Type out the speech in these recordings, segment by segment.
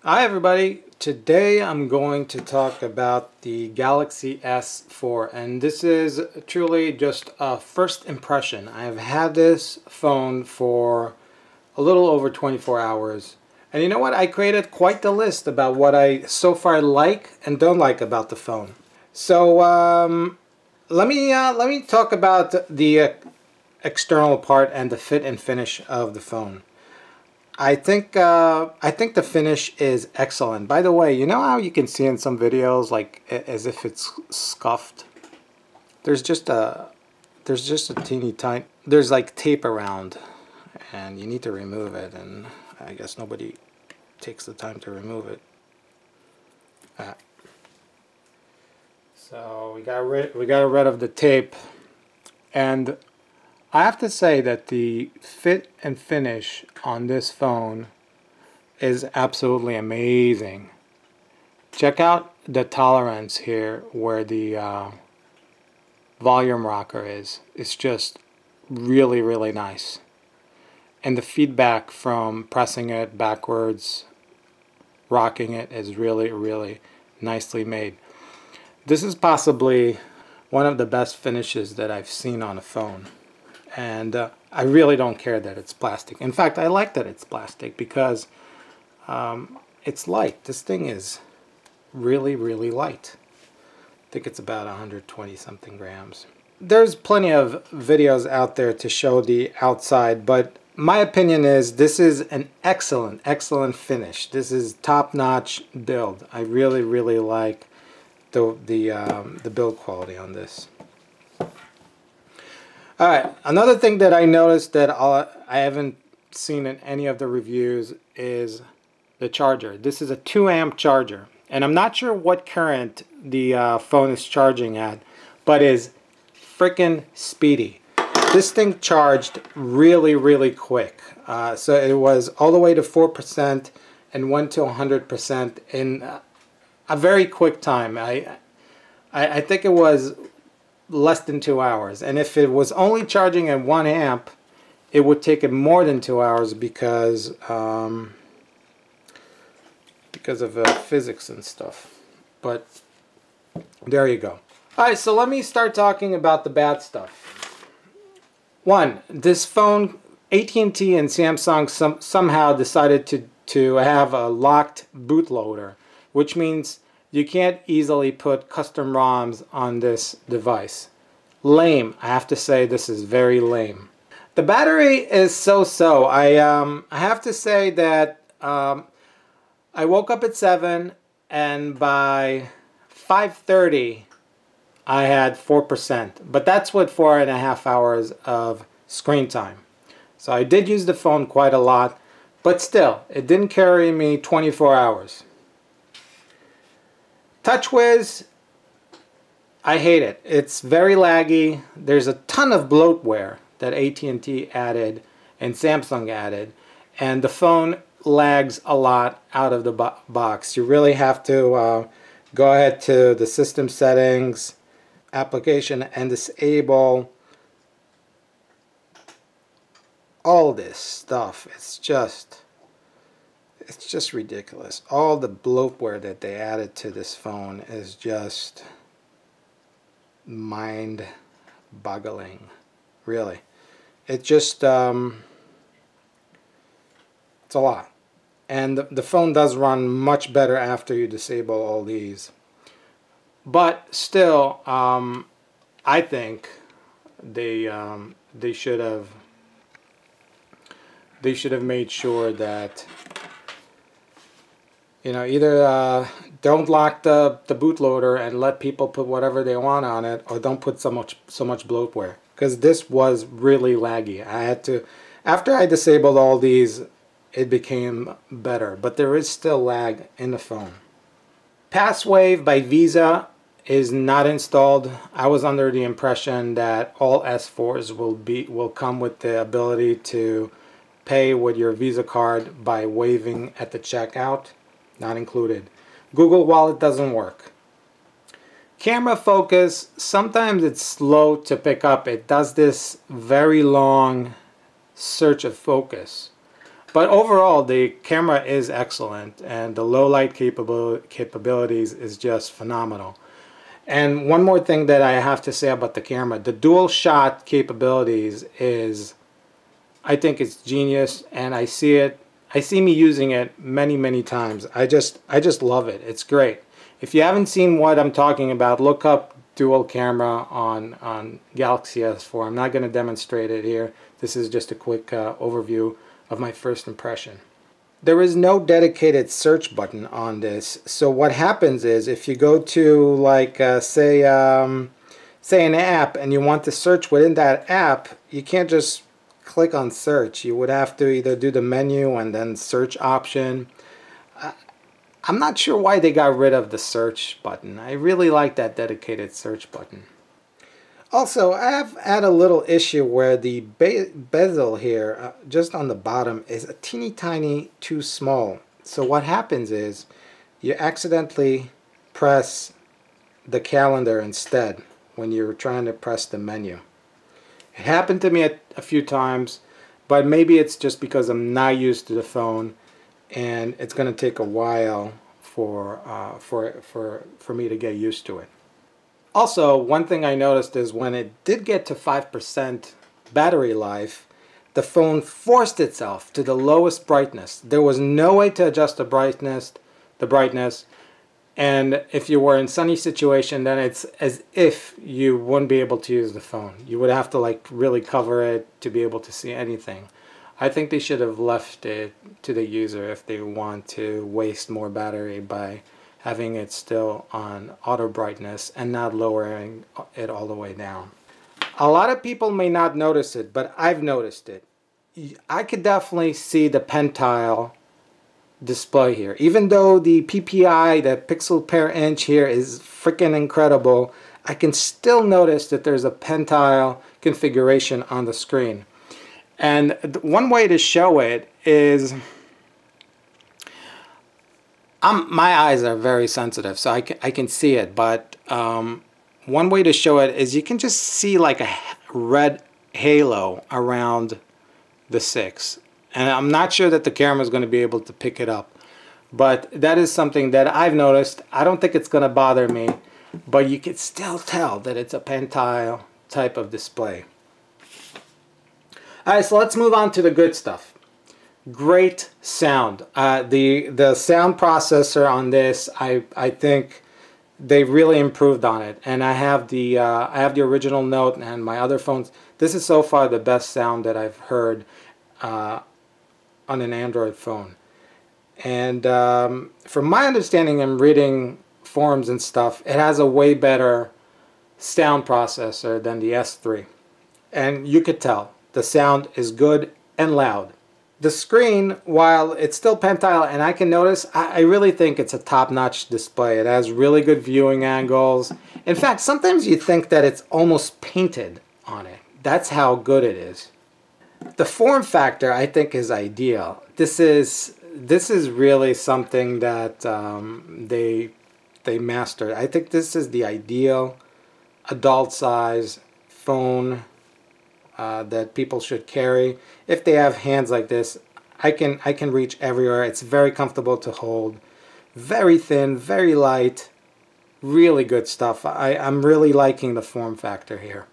Hi everybody, today I'm going to talk about the Galaxy S4, and this is truly just a first impression. I have had this phone for a little over 24 hours, and you know what, I created quite the list about what I so far like and don't like about the phone. So let me talk about the external part and the fit and finish of the phone. I think the finish is excellent. By the way, you know how you can see in some videos like as if it's scuffed? There's just a teeny tiny, there's like tape around and you need to remove it, and I guess nobody takes the time to remove it. So we got rid of the tape, and I have to say that the fit and finish on this phone is absolutely amazing. Check out the tolerance here where the volume rocker is. It's just really, really nice. And the feedback from pressing it backwards, rocking it is really, really nicely made. This is possibly one of the best finishes that I've seen on a phone. And I really don't care that it's plastic. In fact, I like that it's plastic because it's light. This thing is really, really light. I think it's about 120 something grams. There's plenty of videos out there to show the outside, but my opinion is this is an excellent, excellent finish. This is top-notch build. I really, really like the build quality on this. Alright, another thing that I noticed that I haven't seen in any of the reviews is the charger. This is a 2 amp charger, and I'm not sure what current the phone is charging at, but is freaking speedy. This thing charged really, really quick. So it was all the way to 4% and went to 100% in a very quick time. I think it was less than 2 hours, and if it was only charging at 1 amp, it would take it more than 2 hours because of physics and stuff. But there you go. Alright, so let me start talking about the bad stuff. One, this phone, AT&T and Samsung somehow decided to have a locked bootloader, which means you can't easily put custom ROMs on this device. Lame. I have to say this is very lame. The battery is so-so. I have to say that I woke up at 7 and by 5:30 I had 4%. But that's with 4.5 hours of screen time. So I did use the phone quite a lot, but still, it didn't carry me 24 hours. TouchWiz, I hate it. It's very laggy. There's a ton of bloatware that AT&T added and Samsung added, and the phone lags a lot out of the box. You really have to go ahead to the system settings, application, and disable all this stuff. It's just ridiculous. All the bloatware that they added to this phone is just mind-boggling, really. It just, it's a lot. And the phone does run much better after you disable all these. But still, I think they should have made sure that, you know, either don't lock the bootloader and let people put whatever they want on it, or don't put so much bloatware, because this was really laggy. I had to, after I disabled all these, it became better, but there is still lag in the phone. Passwave by Visa is not installed. I was under the impression that all S4s will come with the ability to pay with your Visa card by waving at the checkout. Not included. Google Wallet doesn't work. Camera focus, sometimes it's slow to pick up. It does this very long search of focus. But overall, the camera is excellent, and the low light capabilities is just phenomenal. And one more thing that I have to say about the camera, the dual shot capabilities is, I think it's genius, and I see me using it many times. I just love it. It's great. If you haven't seen what I'm talking about, look up dual camera on Galaxy S4. I'm not going to demonstrate it here. This is just a quick overview of my first impression. There is no dedicated search button on this, so what happens is if you go to like say an app and you want to search within that app, you can't just click on search. You would have to either do the menu and then search option. I'm not sure why they got rid of the search button. I really like that dedicated search button. Also, I have had a little issue where the bezel here, just on the bottom, is a teeny tiny too small. So what happens is you accidentally press the calendar instead when you're trying to press the menu. It happened to me a few times, but maybe it's just because I'm not used to the phone, and it's going to take a while for me to get used to it. Also, one thing I noticed is when it did get to 5% battery life, the phone forced itself to the lowest brightness. There was no way to adjust the brightness, and if you were in sunny situation, then it's as if you wouldn't be able to use the phone. You would have to like really cover it to be able to see anything. I think they should have left it to the user if they want to waste more battery by having it still on auto brightness and not lowering it all the way down. A lot of people may not notice it, but I've noticed it. I could definitely see the pentile display here. Even though the PPI, the pixel per inch here, is freaking incredible, I can still notice that there's a pentile configuration on the screen. And one way to show it is, my eyes are very sensitive, so I can see it, but one way to show it is you can just see like a red halo around the 6. And I'm not sure that the camera is going to be able to pick it up, but that is something that I've noticed. I don't think it's going to bother me, but you can still tell that it's a pentile type of display. Alright, so let's move on to the good stuff. Great sound. The sound processor on this, I think they really improved on it. And I have the original Note and my other phones. This is so far the best sound that I've heard on an Android phone. And from my understanding and reading forums and stuff, it has a way better sound processor than the S3. And you could tell the sound is good and loud. The screen, while it's still pentile, and I can notice, I really think it's a top-notch display. It has really good viewing angles. In fact, sometimes you think that it's almost painted on it. That's how good it is. The form factor, I think, is ideal. This is really something that they mastered. I think this is the ideal adult-size phone that people should carry. If they have hands like this, I can reach everywhere. It's very comfortable to hold, very thin, very light, really good stuff. I'm really liking the form factor here.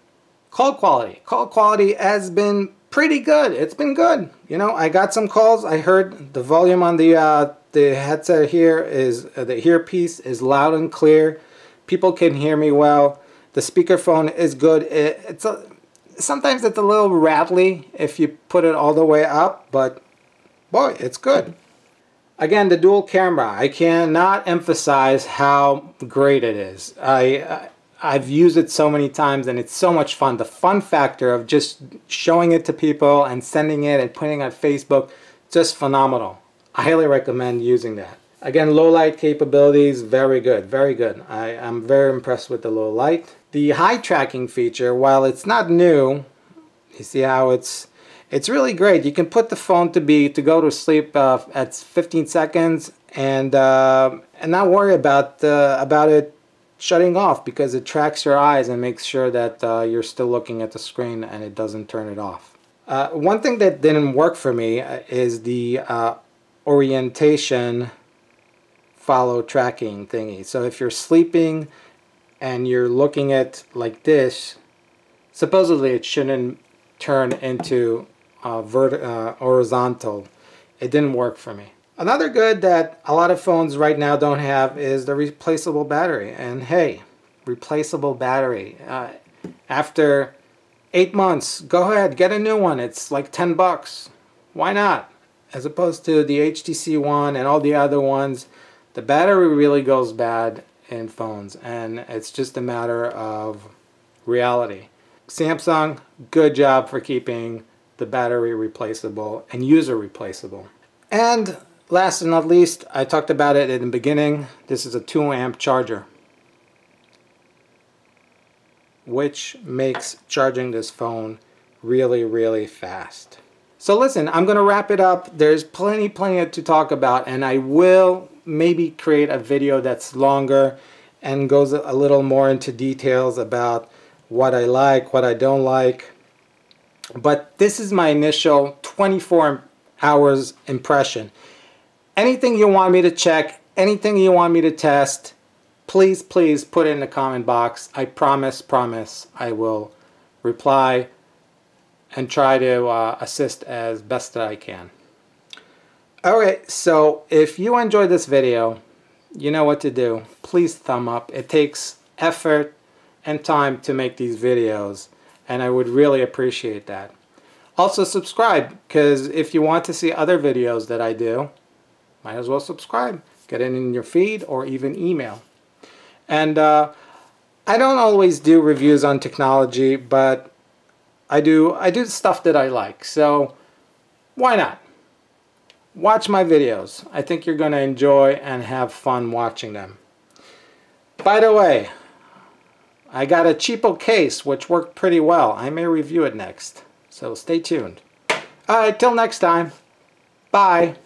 Call quality has been pretty good. It's been good. You know, I got some calls. I heard the volume on the headset here is the earpiece is loud and clear. People can hear me well. The speakerphone is good. Sometimes it's a little rattly if you put it all the way up, but boy, it's good. Again, the dual camera, I cannot emphasize how great it is. I've used it so many times and it's so much fun. The fun factor of just showing it to people and sending it and putting it on Facebook, just phenomenal. I highly recommend using that. Again, low light capabilities, very good, very good. I'm very impressed with the low light. The high tracking feature, while it's not new, you see how it's really great. You can put the phone to go to sleep at 15 seconds and not worry about it shutting off, because it tracks your eyes and makes sure that you're still looking at the screen and it doesn't turn it off. One thing that didn't work for me is the orientation follow tracking thingy. So if you're sleeping and you're looking at like this, supposedly it shouldn't turn into horizontal. It didn't work for me. Another good that a lot of phones right now don't have is the replaceable battery. And hey, replaceable battery. After 8 months, go ahead, get a new one. It's like 10 bucks. Why not? As opposed to the HTC One and all the other ones, the battery really goes bad in phones, and it's just a matter of reality. Samsung, good job for keeping the battery replaceable and user replaceable. And last and not least, I talked about it in the beginning, this is a 2-amp charger, which makes charging this phone really, really fast. So listen, I'm going to wrap it up. There's plenty to talk about, and I will maybe create a video that's longer and goes a little more into details about what I like, what I don't like. But this is my initial 24 hours impression. Anything you want me to check, anything you want me to test, please put it in the comment box. I promise I will reply and try to assist as best that I can. Alright, so if you enjoyed this video, you know what to do. Please thumb up. It takes effort and time to make these videos, and I would really appreciate that. Also subscribe, because if you want to see other videos that I do, might as well subscribe. Get it in your feed or even email. And I don't always do reviews on technology, but I do stuff that I like, so why not? Watch my videos. I think you're going to enjoy and have fun watching them. By the way, I got a cheapo case which worked pretty well. I may review it next, so stay tuned. Alright, till next time. Bye.